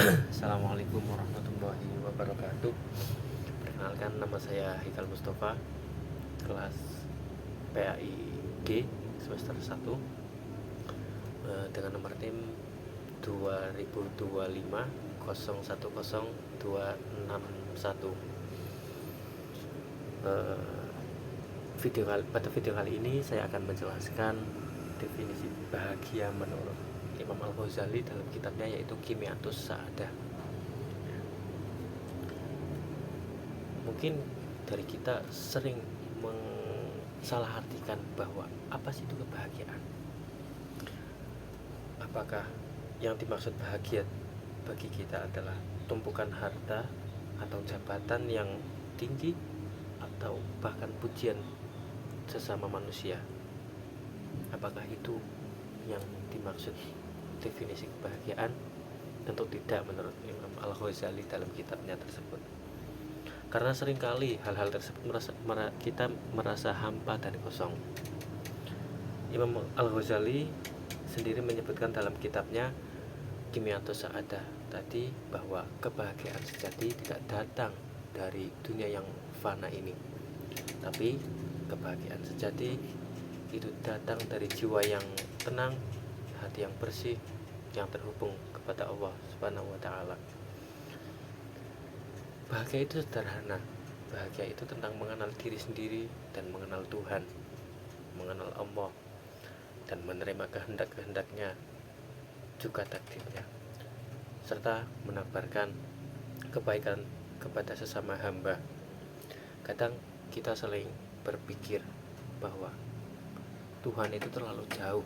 Assalamualaikum warahmatullahi wabarakatuh. Perkenalkan, nama saya Hikal Mustafa, kelas PAI G semester 1, dengan nomor tim 2025 010261. Pada video kali ini saya akan menjelaskan definisi bahagia menurut Imam Al-Ghazali dalam kitabnya, yaitu Qimiatus Sa'adah. Mungkin dari kita sering mensalahartikan bahwa apa sih itu kebahagiaan. Apakah yang dimaksud bahagia bagi kita adalah tumpukan harta atau jabatan yang tinggi, atau bahkan pujian sesama manusia? Apakah itu yang dimaksud definisi kebahagiaan? Tentu tidak menurut Imam Al-Ghazali dalam kitabnya tersebut. Karena seringkali hal-hal tersebut kita merasa hampa dan kosong. Imam Al-Ghazali sendiri menyebutkan dalam kitabnya Qimiatus Sa'adah tadi bahwa kebahagiaan sejati tidak datang dari dunia yang fana ini, tapi kebahagiaan sejati itu datang dari jiwa yang tenang, hati yang bersih, yang terhubung kepada Allah Subhanahu wa Ta'ala. Bahagia itu sederhana. Bahagia itu tentang mengenal diri sendiri dan mengenal Tuhan, mengenal Allah, dan menerima kehendak-kehendaknya, juga takdirnya, serta menebarkan kebaikan kepada sesama hamba. Kadang kita sering berpikir bahwa Tuhan itu terlalu jauh,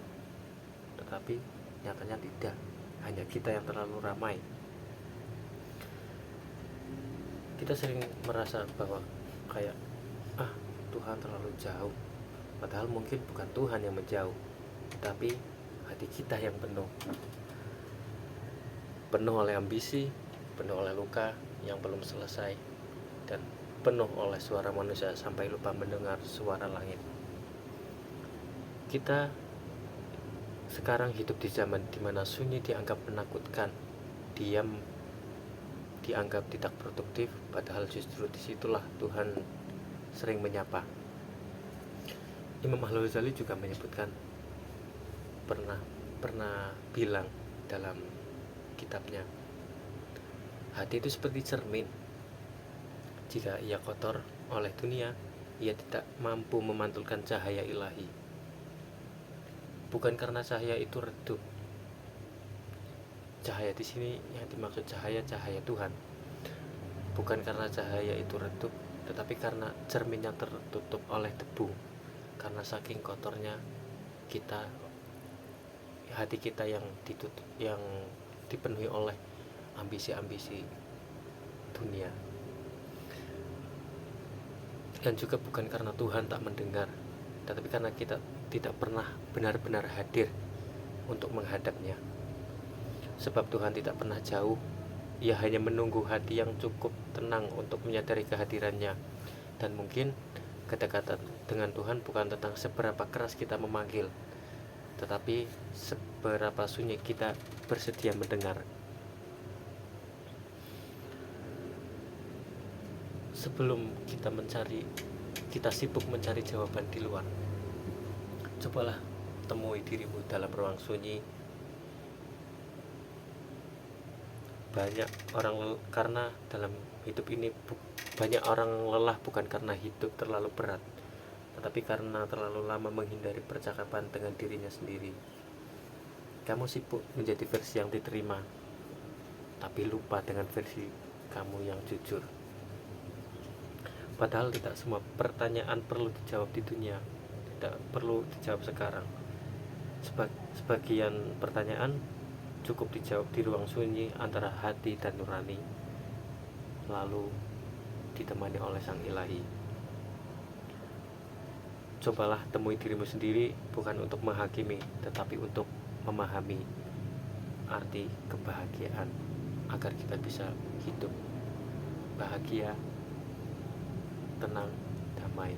tetapi nyatanya tidak, hanya kita yang terlalu ramai. Kita sering merasa bahwa kayak Tuhan terlalu jauh, padahal mungkin bukan Tuhan yang menjauh, tapi hati kita yang penuh oleh ambisi, penuh oleh luka yang belum selesai, dan penuh oleh suara manusia sampai lupa mendengar suara langit. Kita sekarang hidup di zaman dimana sunyi dianggap menakutkan, diam dianggap tidak produktif, padahal justru disitulah Tuhan sering menyapa. Imam Al-Ghazali juga menyebutkan, pernah bilang dalam kitabnya, hati itu seperti cermin. Jika ia kotor oleh dunia, ia tidak mampu memantulkan cahaya ilahi. Bukan karena cahaya itu redup. Cahaya di sini yang dimaksud cahaya Tuhan. Bukan karena cahaya itu redup, tetapi karena cerminnya tertutup oleh debu. Karena saking kotornya kita, hati kita yang ditutup, yang dipenuhi oleh ambisi-ambisi dunia. Dan juga bukan karena Tuhan tak mendengar, tetapi karena kita tidak pernah benar-benar hadir untuk menghadapnya. Sebab Tuhan tidak pernah jauh, ia hanya menunggu hati yang cukup tenang untuk menyadari kehadirannya. Dan mungkin kedekatan dengan Tuhan bukan tentang seberapa keras kita memanggil, tetapi seberapa sunyi kita bersedia mendengar. Sebelum kita sibuk mencari jawaban di luar, cobalah temui dirimu dalam ruang sunyi. Karena dalam hidup ini banyak orang lelah bukan karena hidup terlalu berat, tetapi karena terlalu lama menghindari percakapan dengan dirinya sendiri. Kamu sibuk menjadi versi yang diterima, tapi lupa dengan versi kamu yang jujur. Padahal tidak semua pertanyaan perlu dijawab di dunia, tidak perlu dijawab sekarang. Sebagian pertanyaan cukup dijawab di ruang sunyi antara hati dan nurani, lalu ditemani oleh Sang Ilahi. Cobalah temui dirimu sendiri, bukan untuk menghakimi, tetapi untuk memahami arti kebahagiaan, agar kita bisa hidup bahagia, tenang, damai.